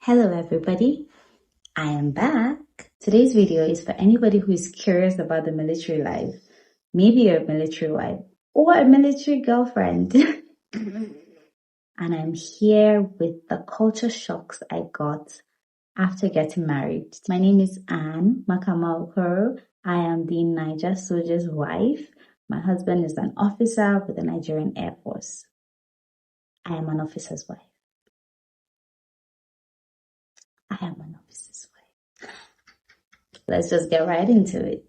Hello everybody, I am back. Today's video is for anybody who is curious about the military life. Maybe you're a military wife or a military girlfriend. And I'm here with the culture shocks I got after getting married. My name is Anne Makama Okoro. I am the Niger soldier's wife. My husband is an officer with the Nigerian Air Force. I am an officer's wife. I am an officer's wife. Let's just get right into it.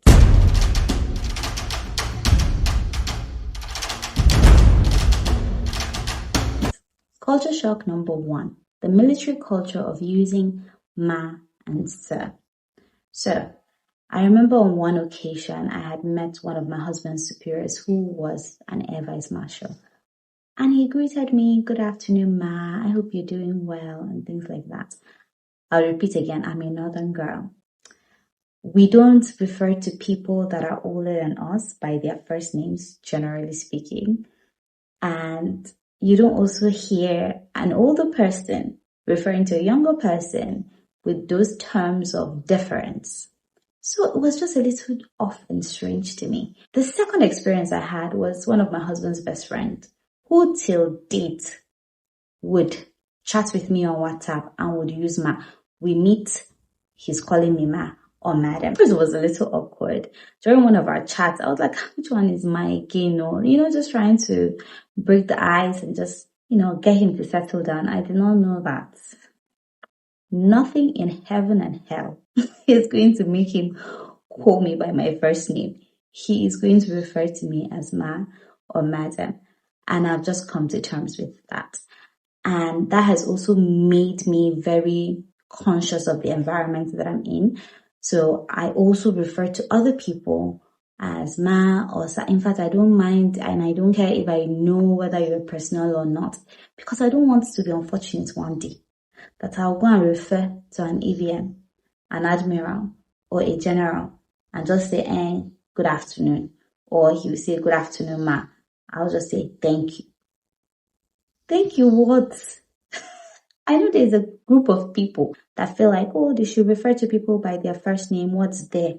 Culture shock number 1. The military culture of using ma and sir. So, I remember on one occasion I had met one of my husband's superiors who was an Air Vice Marshal. And he greeted me, "Good afternoon, ma. I hope you're doing well," and things like that. I'll repeat again, I'm a northern girl. We don't refer to people that are older than us by their first names, generally speaking. And you don't also hear an older person referring to a younger person with those terms of deference. So it was just a little off and strange to me. The second experience I had was one of my husband's best friend, who till date would chat with me on WhatsApp and would use ma. We meet, he's calling me ma or madam. It was a little awkward. During one of our chats, I was like, which one is my again? Or, just trying to break the ice and just, get him to settle down. I did not know that nothing in heaven and hell is going to make him call me by my first name. He is going to refer to me as ma or madam. And I've just come to terms with that. And that has also made me very conscious of the environment that I'm in. So I also refer to other people as ma or sa. In fact, I don't mind and I don't care if I know whether you're personal or not, because I don't want to be unfortunate one day that I'll go and refer to an EVM, an admiral, or a general and just say, good afternoon. Or he will say, good afternoon, ma. I'll just say, thank you. Thank you, what? I know there's a group of people that feel like, they should refer to people by their first name. What's there?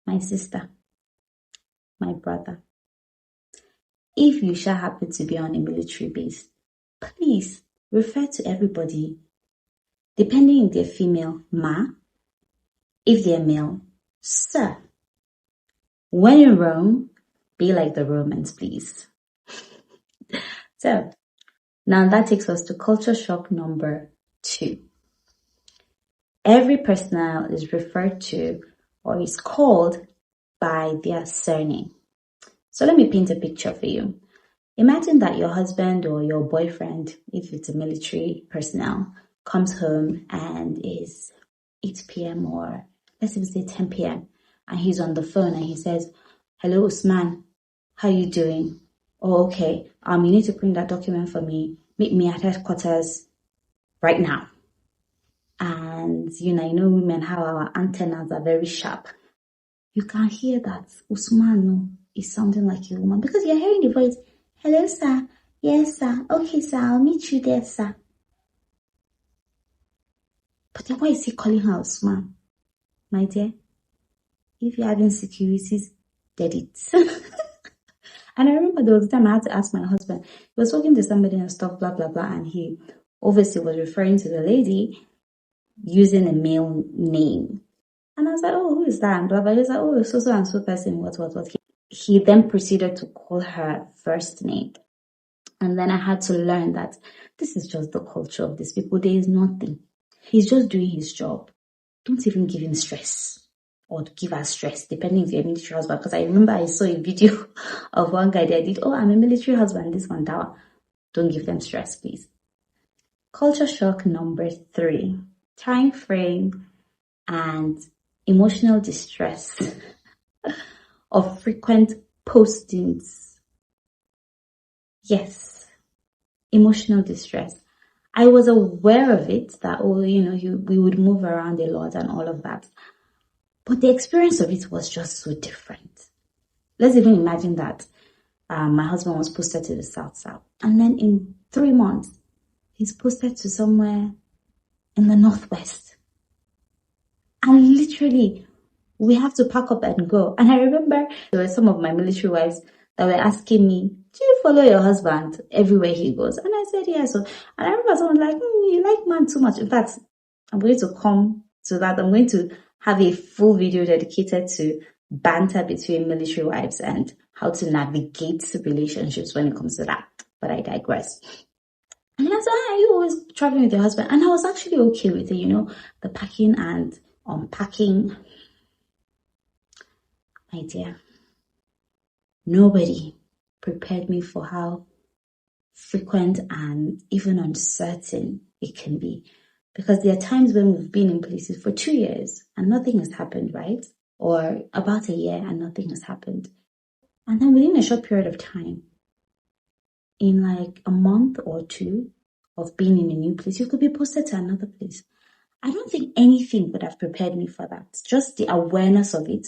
My sister, my brother. If you shall happen to be on a military base, please refer to everybody, depending if they're female, ma. If they're male, sir. When in Rome, be like the Romans, please. So, now that takes us to culture shock number 2. Every personnel is referred to or is called by their surname. So let me paint a picture for you. Imagine that your husband or your boyfriend, if it's a military personnel, comes home and is 8 p.m. or let's even say 10 p.m. and he's on the phone and he says, "Hello, Usman, how you doing? Oh, okay. You need to print that document for me. Meet me at headquarters right now." And you know women, how our antennas are very sharp. You can hear that Usman is sounding like a woman because you're hearing the voice. "Hello, sir. Yes, sir. Okay, sir. I'll meet you there, sir." But then why is he calling her Usman? My dear, if you're having insecurities, get it. And I remember there was a time I had to ask my husband. He was talking to somebody and stuff, blah, blah, blah. And he obviously was referring to the lady using a male name. And I was like, who is that? And blah, blah. He was like, so and so person, what. He then proceeded to call her first name. And then I had to learn that this is just the culture of these people. There is nothing. He's just doing his job. Don't even give him stress. Or give her stress, depending if you're a military husband. Because I remember I saw a video of one guy that did, I'm a military husband, this one, that one. Don't give them stress, please. Culture shock number 3. Time frame and emotional distress of frequent postings. Yes, emotional distress. I was aware of it, that, we would move around a lot and all of that. But the experience of it was just so different. Let's even imagine that my husband was posted to the South. And then in 3 months, he's posted to somewhere in the Northwest. And literally, we have to pack up and go. And I remember there were some of my military wives that were asking me, do you follow your husband everywhere he goes? And I said, yeah. So, and I remember someone like, you like man too much. In fact, I'm going to come to that. I'm going to have a full video dedicated to banter between military wives and how to navigate relationships when it comes to that. But I digress. And I said, are you always traveling with your husband? And I was actually okay with it, you know, the packing and unpacking. My dear, nobody prepared me for how frequent and even uncertain it can be. Because there are times when we've been in places for 2 years and nothing has happened, right? Or about a year and nothing has happened. And then within a short period of time, in like a month or two of being in a new place, you could be posted to another place. I don't think anything would have prepared me for that. Just the awareness of it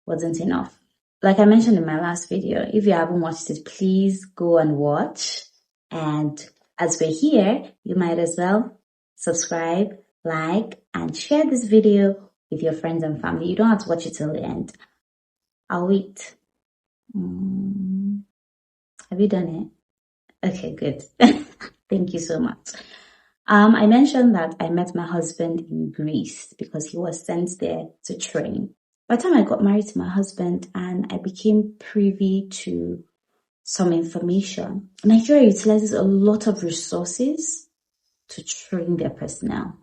wasn't enough. Like I mentioned in my last video, if you haven't watched it, please go and watch. And as we're here, you might as well subscribe, like, and share this video with your friends and family. You don't have to watch it till the end. I'll wait. Have you done it? Okay, good. Thank you so much. I mentioned that I met my husband in Greece because he was sent there to train. By the time I got married to my husband and I became privy to some information, Nigeria utilizes a lot of resources to train their personnel.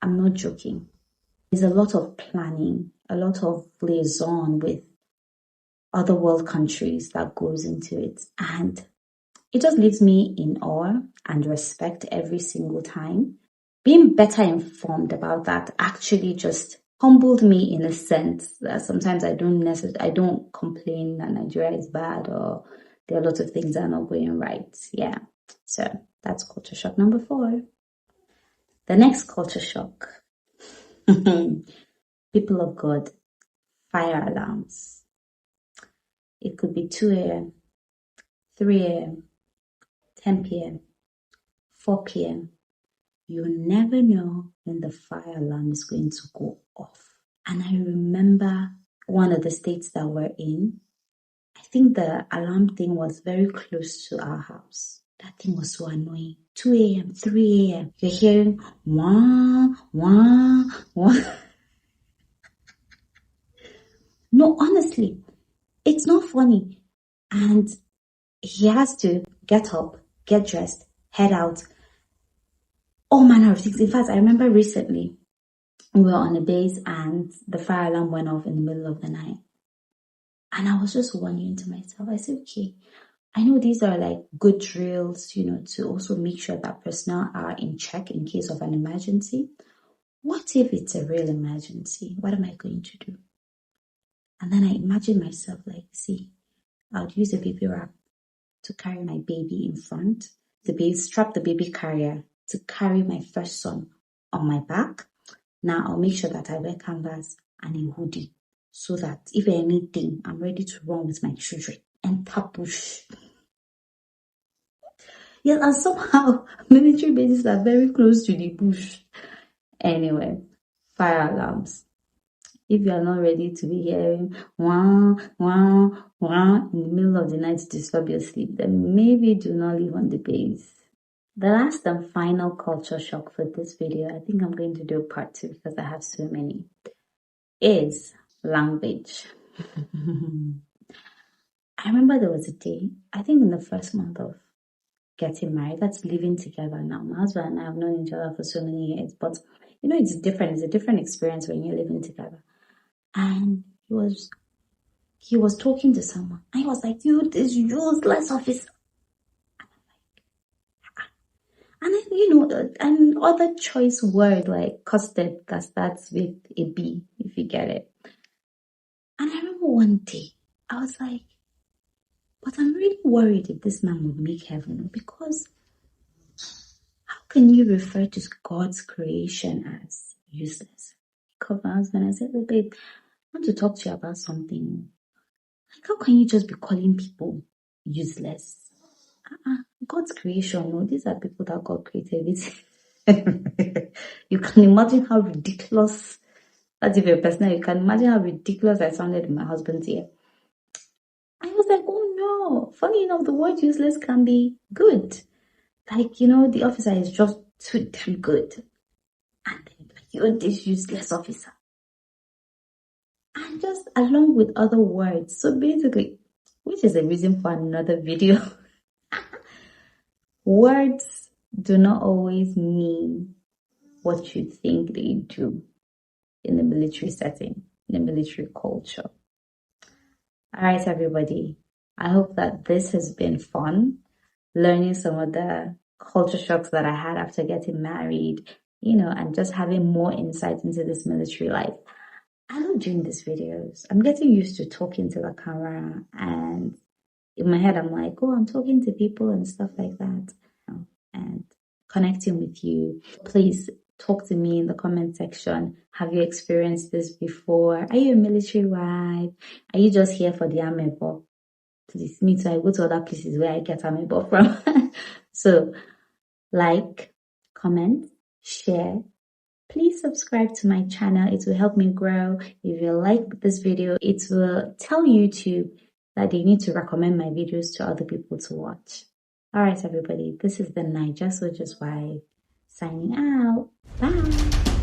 I'm not joking. There's a lot of planning, a lot of liaison with other world countries that goes into it. And it just leaves me in awe and respect every single time. Being better informed about that actually just humbled me in a sense that sometimes I don't complain that Nigeria is bad or there are lots of things that are not going right. Yeah. So that's culture shock number 4. The next culture shock. People of God, fire alarms. It could be 2 a.m., 3 a.m., 10 p.m., 4 p.m. You never know when the fire alarm is going to go off. And I remember one of the states that we're in, I think the alarm thing was very close to our house. That thing was so annoying. 2 a.m., 3 a.m. You're hearing wah, wah, wah. No, honestly, it's not funny. And he has to get up, get dressed, head out. All manner of things. In fact, I remember recently we were on a base and the fire alarm went off in the middle of the night. And I was just wondering to myself, I said, okay, I know these are like good drills, you know, to also make sure that personnel are in check in case of an emergency. What if it's a real emergency? What am I going to do? And then I imagine myself like, see, I would use a baby wrap to carry my baby in front, strap the baby carrier to carry my first son on my back. Now I'll make sure that I wear canvas and a hoodie so that if anything, I'm ready to run with my children and bush. Yes, and somehow military bases are very close to the bush. Anyway, fire alarms. If you are not ready to be hearing wah, wah, wah in the middle of the night to disturb your sleep, then maybe do not live on the base. The last and final culture shock for this video, I think I'm going to do a part 2 because I have so many, is language. I remember there was a day, I think in the first month of getting married, that's living together now. My husband and I have known each other for so many years, but you know, it's different. It's a different experience when you're living together. And he was talking to someone. And he was like, you, this useless officer. And then, you know, and other choice word like custard that starts with a B, if you get it. And I remember one day, I was like, but I'm really worried if this man would make heaven, because how can you refer to God's creation as useless? I called my husband and I said, oh, babe, I want to talk to you about something. Like, how can you just be calling people useless? God's creation, no, these are people that God created. You can imagine how ridiculous, that's if you're a person, you can imagine how ridiculous I sounded in my husband's ear. I was like, oh no, funny enough, the word useless can be good. Like, you know, the officer is just too good. And then, like, you're this useless officer. And just along with other words. So basically, which is a reason for another video. Words do not always mean what you think they do in the military setting, in the military culture. All right, everybody. I hope that this has been fun, learning some of the culture shocks that I had after getting married, you know, and just having more insight into this military life. I love doing these videos. I'm getting used to talking to the camera, and in my head, I'm like, oh, I'm talking to people and stuff like that, and connecting with you. Please talk to me in the comment section. Have you experienced this before? Are you a military wife? Are you just here for the amebo? Please, me too. I go to other places where I get amebo from. So, like, comment, share. Please subscribe to my channel. It will help me grow. If you like this video, it will tell YouTube that they need to recommend my videos to other people to watch. All right, everybody. This is the Naijasojaswife signing out. Bye.